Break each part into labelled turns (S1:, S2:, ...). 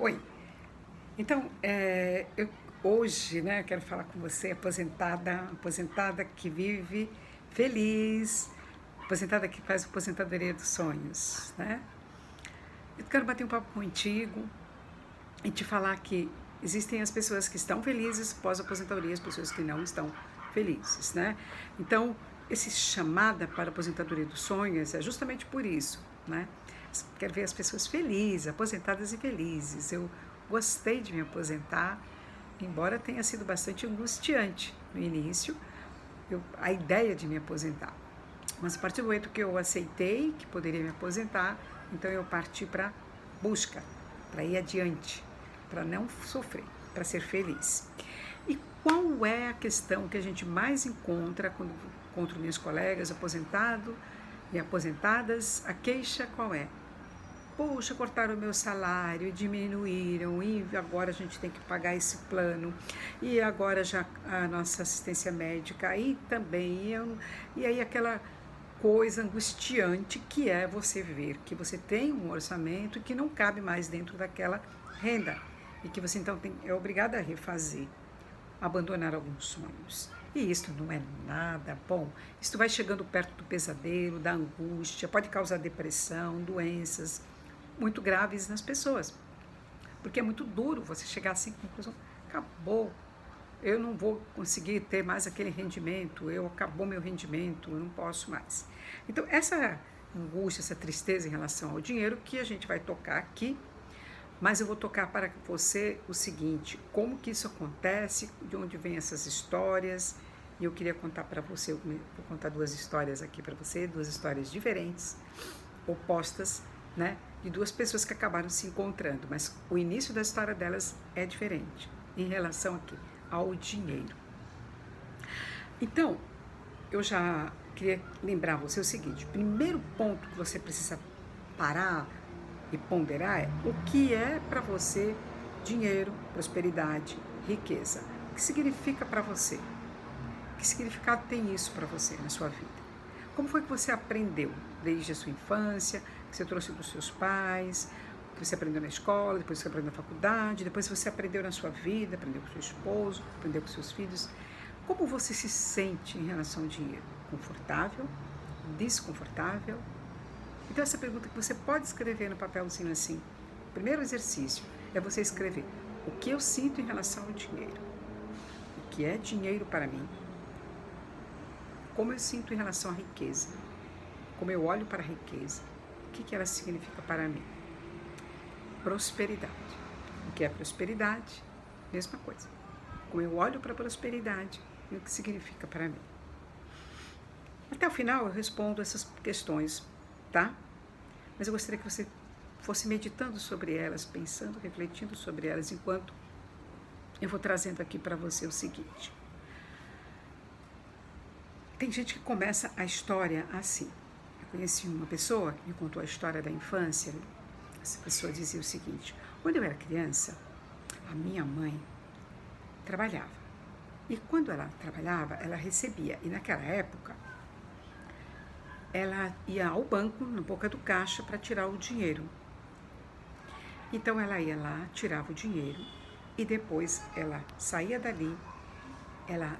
S1: Oi, então, hoje, né, quero falar com você, aposentada que vive feliz, aposentada que faz aposentadoria dos sonhos, né? Eu quero bater um papo contigo e te falar que existem as pessoas que estão felizes pós-aposentadoria, as pessoas que não estão felizes, né? Então, esse chamada para a aposentadoria dos sonhos é justamente por isso, né? Quero ver as pessoas felizes, aposentadas e felizes. Eu gostei de me aposentar, embora tenha sido bastante angustiante no início, a ideia de me aposentar. Mas a partir do momento que eu aceitei que poderia me aposentar, então eu parti para busca, para ir adiante, para não sofrer, para ser feliz. E qual é a questão que a gente mais encontra quando encontro minhas colegas aposentados e aposentadas? A queixa qual é? Poxa, cortaram o meu salário, diminuíram, e agora a gente tem que pagar esse plano, e agora já a nossa assistência médica, aí também, e aí aquela coisa angustiante que é você ver que você tem um orçamento que não cabe mais dentro daquela renda, e que você então é obrigado a refazer, abandonar alguns sonhos. E isso não é nada bom. Isso vai chegando perto do pesadelo, da angústia, pode causar depressão, doenças muito graves nas pessoas. Porque é muito duro você chegar assim com a conclusão, acabou, eu não vou conseguir ter mais aquele rendimento, acabou meu rendimento, eu não posso mais. Então, essa angústia, essa tristeza em relação ao dinheiro que a gente vai tocar aqui, mas eu vou tocar para você o seguinte, como que isso acontece, de onde vêm essas histórias, e eu queria contar para você, eu vou contar duas histórias aqui para você, duas histórias diferentes, opostas, né, de duas pessoas que acabaram se encontrando, mas o início da história delas é diferente, em relação aqui ao dinheiro. Então, eu já queria lembrar você o seguinte, o primeiro ponto que você precisa parar e ponderar é o que é para você dinheiro, prosperidade, riqueza. O que significa para você? Que significado tem isso para você na sua vida? Como foi que você aprendeu desde a sua infância, que você trouxe dos seus pais, que você aprendeu na escola, depois você aprendeu na faculdade, depois você aprendeu na sua vida, aprendeu com seu esposo, aprendeu com seus filhos. Como você se sente em relação ao dinheiro? Confortável? Desconfortável? Então essa pergunta que você pode escrever no papelzinho assim. O primeiro exercício é você escrever o que eu sinto em relação ao dinheiro. O que é dinheiro para mim? Como eu sinto em relação à riqueza? Como eu olho para a riqueza? O que ela significa para mim? Prosperidade. O que é prosperidade? Mesma coisa. Como eu olho para a prosperidade e o que significa para mim. Até o final eu respondo essas questões, tá? Mas eu gostaria que você fosse meditando sobre elas, pensando, refletindo sobre elas, enquanto eu vou trazendo aqui para você o seguinte. Tem gente que começa a história assim. Eu conheci uma pessoa que me contou a história da infância. Essa pessoa dizia o seguinte, quando eu era criança, a minha mãe trabalhava. E quando ela trabalhava, ela recebia. E naquela época, ela ia ao banco, na boca do caixa, para tirar o dinheiro. Então ela ia lá, tirava o dinheiro e depois ela saía dali, ela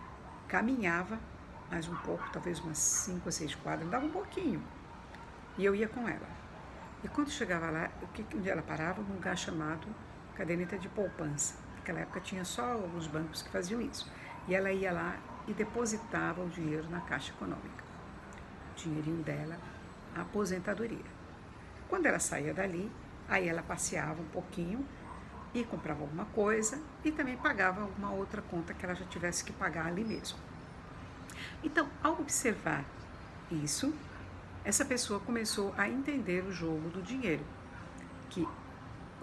S1: caminhava mais um pouco, talvez umas 5 ou 6 quadras, dava um pouquinho. E eu ia com ela. E quando chegava lá, onde ela parava? Num lugar chamado caderneta de poupança. Naquela época tinha só os bancos que faziam isso. E ela ia lá e depositava o dinheiro na Caixa Econômica. O dinheirinho dela, a aposentadoria. Quando ela saía dali, aí ela passeava um pouquinho e comprava alguma coisa e também pagava alguma outra conta que ela já tivesse que pagar ali mesmo. Então, ao observar isso, essa pessoa começou a entender o jogo do dinheiro, que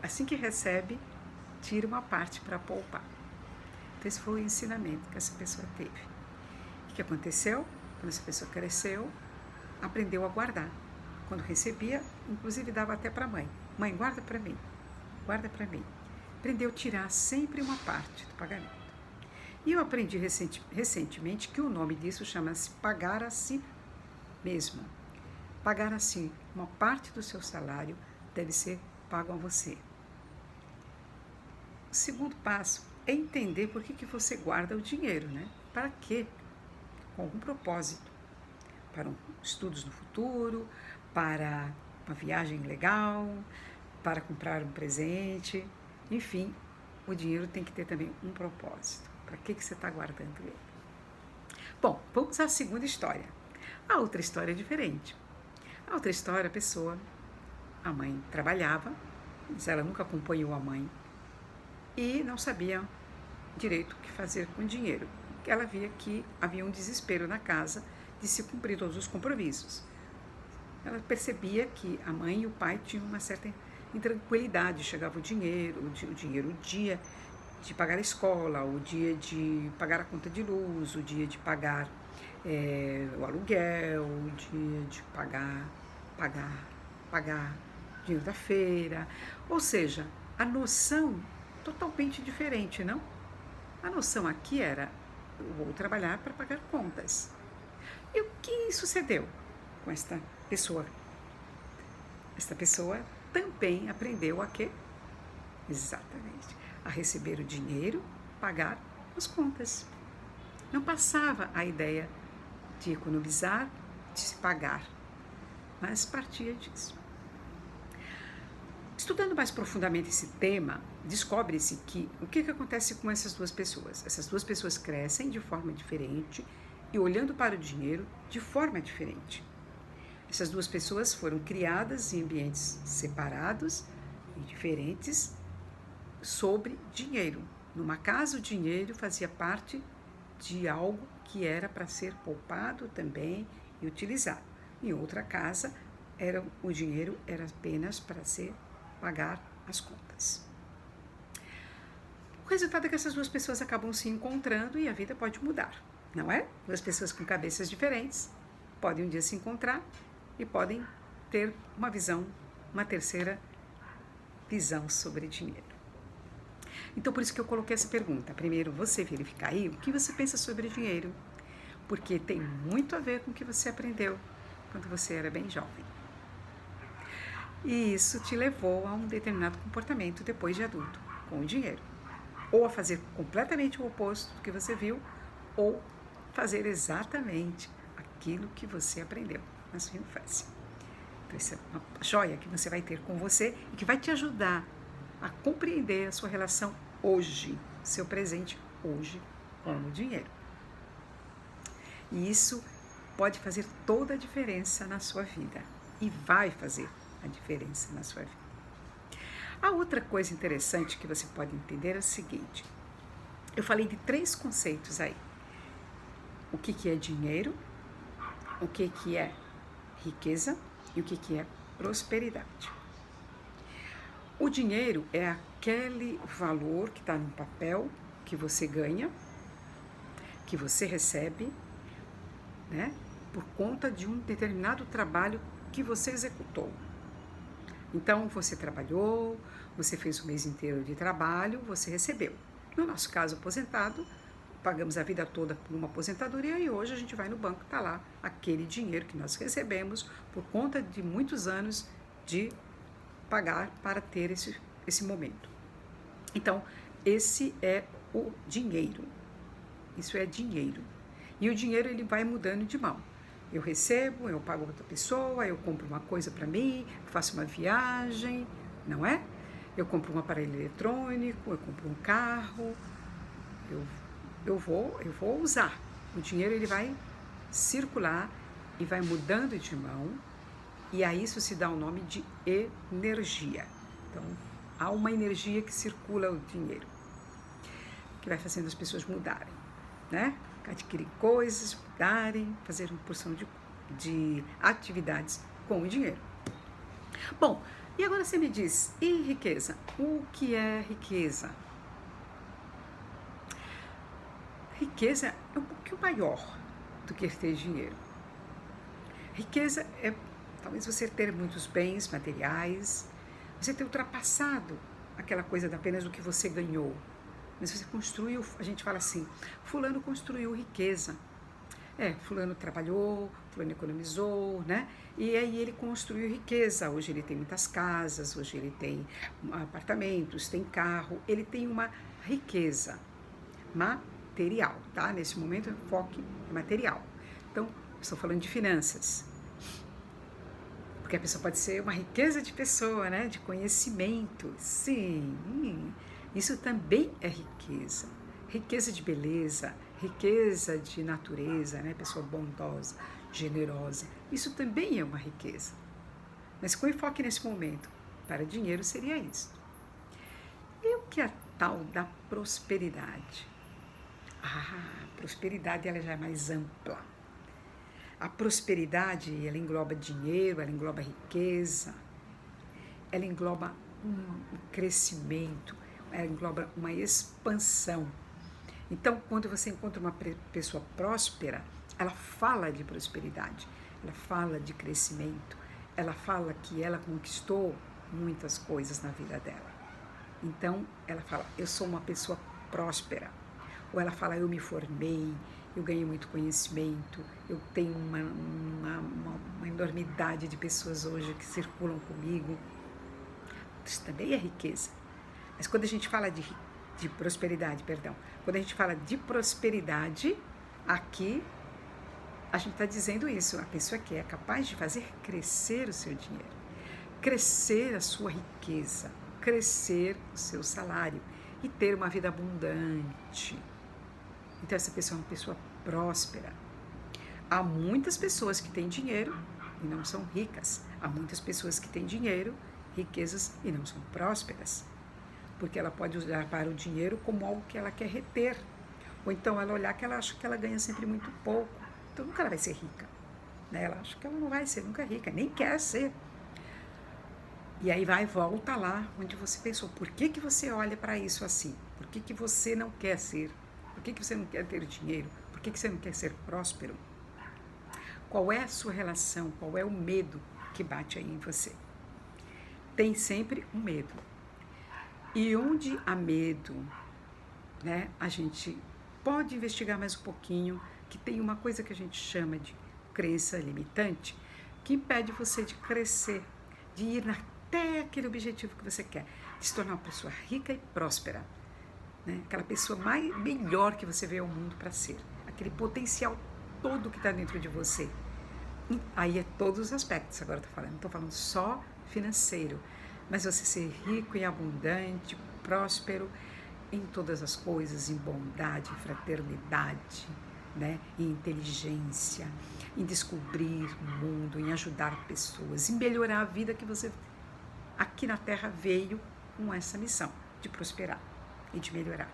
S1: assim que recebe, tira uma parte para poupar. Então, esse foi o ensinamento que essa pessoa teve. O que aconteceu? Quando essa pessoa cresceu, aprendeu a guardar. Quando recebia, inclusive dava até para a mãe. Mãe, guarda para mim, guarda para mim. Aprendeu a tirar sempre uma parte do pagamento. E eu aprendi recentemente que o nome disso chama-se pagar a si mesmo. Pagar a si, uma parte do seu salário deve ser pago a você. o segundo passo é entender por que você guarda o dinheiro, né? Para quê? Com algum propósito. Para estudos no futuro, para uma viagem legal, para comprar um presente, enfim, o dinheiro tem que ter também um propósito. Para que você está guardando ele? Bom, vamos à segunda história. A outra história é diferente. A outra história, a mãe trabalhava, mas ela nunca acompanhou a mãe e não sabia direito o que fazer com o dinheiro. Ela via que havia um desespero na casa de se cumprir todos os compromissos. Ela percebia que a mãe e o pai tinham uma certa intranquilidade. Chegava o dinheiro, o dia de pagar a escola, o dia de pagar a conta de luz, o dia de pagar o aluguel, o dia de pagar dinheiro da feira. Ou seja, a noção totalmente diferente, não? A noção aqui era, eu vou trabalhar para pagar contas. E o que sucedeu com esta pessoa? Esta pessoa também aprendeu a quê? Exatamente, a receber o dinheiro, pagar as contas. Não passava a ideia de economizar, de se pagar, mas partia disso. Estudando mais profundamente esse tema, descobre-se que o que acontece com essas duas pessoas? Essas duas pessoas crescem de forma diferente e olhando para o dinheiro de forma diferente. Essas duas pessoas foram criadas em ambientes separados e diferentes sobre dinheiro. Numa casa, o dinheiro fazia parte de algo que era para ser poupado também e utilizado. Em outra casa, o dinheiro era apenas para pagar as contas. O resultado é que essas duas pessoas acabam se encontrando e a vida pode mudar, não é? Duas pessoas com cabeças diferentes podem um dia se encontrar e podem ter uma terceira visão sobre dinheiro. Então, por isso que eu coloquei essa pergunta. Primeiro, você verificar aí o que você pensa sobre dinheiro, porque tem muito a ver com o que você aprendeu quando você era bem jovem. E isso te levou a um determinado comportamento depois de adulto, com o dinheiro. Ou a fazer completamente o oposto do que você viu, ou fazer exatamente aquilo que você aprendeu na sua infância. Então, isso é uma joia que você vai ter com você e que vai te ajudar a compreender a sua relação hoje, seu presente hoje com o dinheiro. E isso pode fazer toda a diferença na sua vida e vai fazer a diferença na sua vida. A outra coisa interessante que você pode entender é o seguinte: eu falei de 3 conceitos aí. O que é dinheiro, o que é riqueza e o que é prosperidade. O dinheiro é aquele valor que está no papel que você ganha, que você recebe, né, por conta de um determinado trabalho que você executou. Então, você trabalhou, você fez o mês inteiro de trabalho, você recebeu. No nosso caso, aposentado, pagamos a vida toda por uma aposentadoria e hoje a gente vai no banco, está lá aquele dinheiro que nós recebemos por conta de muitos anos de pagar para ter esse momento. Então, esse é o dinheiro. Isso é dinheiro. E o dinheiro ele vai mudando de mão. Eu recebo, eu pago outra pessoa, eu compro uma coisa para mim, faço uma viagem, não é? Eu compro um aparelho eletrônico, eu compro um carro, eu vou usar. O dinheiro ele vai circular e vai mudando de mão, e a isso se dá o nome de energia. Então, há uma energia que circula o dinheiro, que vai fazendo as pessoas mudarem, né? Adquirir coisas, mudarem, fazer uma porção de atividades com o dinheiro. Bom, e agora você me diz, e riqueza? O que é riqueza? Riqueza é um pouquinho maior do que ter dinheiro. Riqueza é talvez você ter muitos bens materiais, você ter ultrapassado aquela coisa apenas do que você ganhou. Mas você construiu, a gente fala assim, fulano construiu riqueza. Fulano trabalhou, fulano economizou, né? E aí ele construiu riqueza. Hoje ele tem muitas casas, hoje ele tem apartamentos, tem carro, ele tem uma riqueza material, tá? Nesse momento o foco é material. Então, estou falando de finanças. Porque a pessoa pode ser uma riqueza de pessoa, né? De conhecimento. Sim, isso também é riqueza. Riqueza de beleza, riqueza de natureza, né? Pessoa bondosa, generosa. Isso também é uma riqueza. Mas com enfoque nesse momento, para dinheiro seria isso. E o que é a tal da prosperidade? A prosperidade ela já é mais ampla. A prosperidade, ela engloba dinheiro, ela engloba riqueza, ela engloba um crescimento, ela engloba uma expansão. Então, quando você encontra uma pessoa próspera, ela fala de prosperidade, ela fala de crescimento, ela fala que ela conquistou muitas coisas na vida dela. Então, ela fala, eu sou uma pessoa próspera. Ou ela fala, eu me formei, eu ganhei muito conhecimento, eu tenho uma enormidade de pessoas hoje que circulam comigo. Isso também é riqueza. Mas quando a gente fala de prosperidade, quando a gente fala de prosperidade, aqui a gente está dizendo isso, a pessoa que é capaz de fazer crescer o seu dinheiro, crescer a sua riqueza, crescer o seu salário e ter uma vida abundante. Então essa pessoa é uma pessoa próspera. Há muitas pessoas que têm dinheiro e não são ricas. Há muitas pessoas que têm dinheiro, riquezas e não são prósperas. Porque ela pode olhar para o dinheiro como algo que ela quer reter. Ou então ela olhar que ela acha que ela ganha sempre muito pouco. Então nunca ela vai ser rica. Né? Ela acha que ela não vai ser nunca rica, nem quer ser. E aí vai e volta lá onde você pensou. Por que você olha para isso assim? Por que você não quer ser? Por que você não quer ter dinheiro? Por que você não quer ser próspero? Qual é a sua relação? Qual é o medo que bate aí em você? Tem sempre um medo. E onde há medo, né, a gente pode investigar mais um pouquinho, que tem uma coisa que a gente chama de crença limitante, que impede você de crescer, de ir até aquele objetivo que você quer, de se tornar uma pessoa rica e próspera. Né? Aquela pessoa melhor que você vê ao mundo para ser, aquele potencial todo que está dentro de você. E aí é todos os aspectos, agora não estou falando só financeiro, mas você ser rico e abundante, próspero em todas as coisas, em bondade, em fraternidade, né? Em inteligência, em descobrir o mundo, em ajudar pessoas, em melhorar a vida que você aqui na Terra veio com essa missão de prosperar e de melhorar.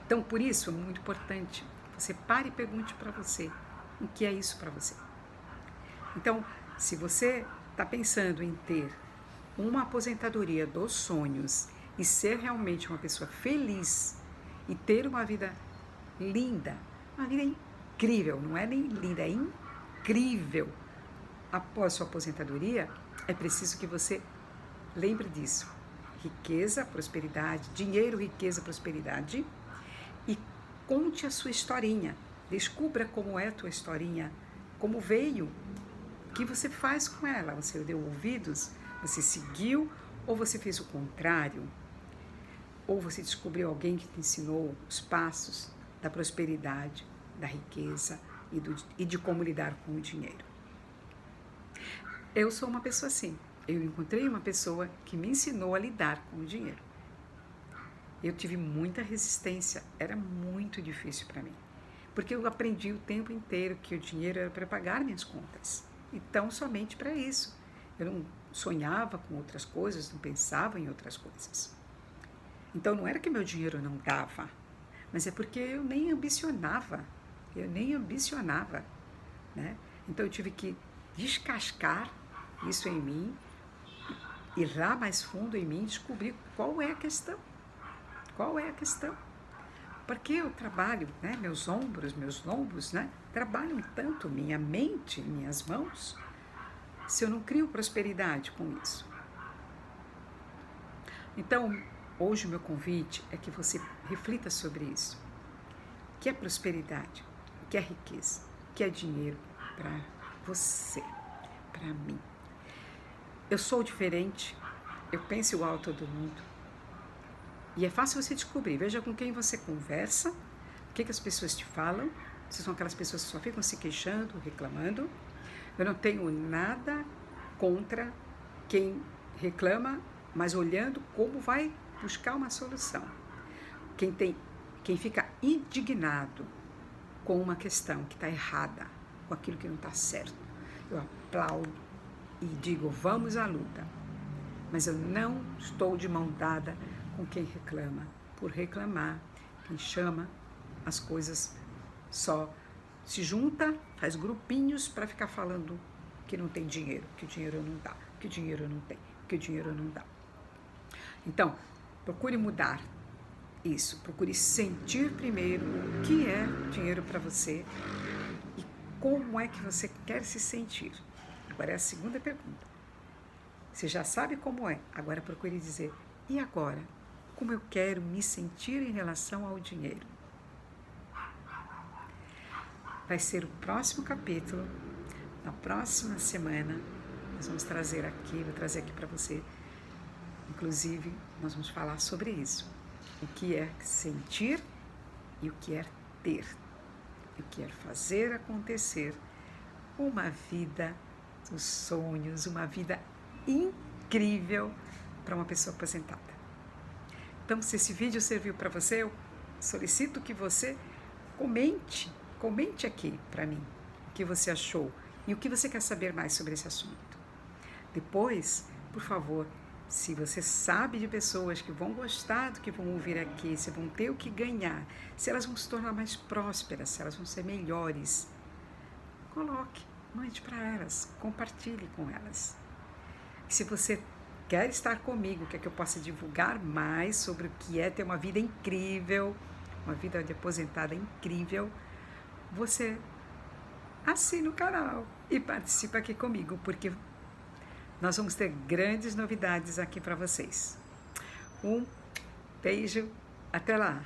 S1: Então, por isso, é muito importante você pare e pergunte para você o que é isso para você. Então, se você está pensando em ter uma aposentadoria dos sonhos e ser realmente uma pessoa feliz e ter uma vida linda, uma vida incrível, não é nem linda, é incrível após sua aposentadoria, é preciso que você lembre disso. Riqueza, prosperidade, dinheiro, riqueza, prosperidade. E conte a sua historinha. Descubra como é a tua historinha, como veio, o que você faz com ela. Você deu ouvidos, você seguiu ou você fez o contrário? Ou você descobriu alguém que te ensinou os passos da prosperidade, da riqueza e de como lidar com o dinheiro. Eu sou uma pessoa assim. Eu encontrei uma pessoa que me ensinou a lidar com o dinheiro. Eu tive muita resistência, era muito difícil para mim, porque eu aprendi o tempo inteiro que o dinheiro era para pagar minhas contas, então somente para isso. Eu não sonhava com outras coisas, não pensava em outras coisas. Então não era que meu dinheiro não dava, mas é porque eu nem ambicionava, né? Então eu tive que descascar isso em mim, ir lá mais fundo em mim e descobrir qual é a questão. Porque eu trabalho, né, meus lombos, né, trabalham tanto minha mente, minhas mãos, se eu não crio prosperidade com isso. Então, hoje o meu convite é que você reflita sobre isso. O que é prosperidade? O que é riqueza? O que é dinheiro? para você, para mim. Eu sou diferente, eu penso igual a todo mundo. E é fácil você descobrir. Veja com quem você conversa, o que as pessoas te falam, se são aquelas pessoas que só ficam se queixando, reclamando. Eu não tenho nada contra quem reclama, mas olhando como vai buscar uma solução. Quem fica indignado com uma questão que está errada, com aquilo que não está certo, eu aplaudo e digo, vamos à luta. Mas eu não estou de mão dada com quem reclama por reclamar, quem chama as coisas só se junta, faz grupinhos para ficar falando que não tem dinheiro, que o dinheiro não dá, que o dinheiro não tem, que o dinheiro não dá. Então, procure mudar isso, procure sentir primeiro o que é dinheiro para você e como é que você quer se sentir. Agora é a segunda pergunta. Você já sabe como é, agora procure dizer, e agora? Como eu quero me sentir em relação ao dinheiro? Vai ser o próximo capítulo, na próxima semana, nós vamos trazer aqui, vou trazer aqui para você, inclusive, nós vamos falar sobre isso. O que é sentir e o que é ter. E o que é fazer acontecer uma vida dos sonhos, uma vida incrível para uma pessoa aposentada. Então, se esse vídeo serviu para você, eu solicito que você comente aqui para mim o que você achou e o que você quer saber mais sobre esse assunto. Depois, por favor, se você sabe de pessoas que vão gostar do que vão ouvir aqui, se vão ter o que ganhar, se elas vão se tornar mais prósperas, se elas vão ser melhores, coloque, mande para elas, compartilhe com elas. E se você quer estar comigo, quer que eu possa divulgar mais sobre o que é ter uma vida incrível, uma vida de aposentada incrível, você assina o canal e participa aqui comigo, porque nós vamos ter grandes novidades aqui para vocês. Um beijo, até lá!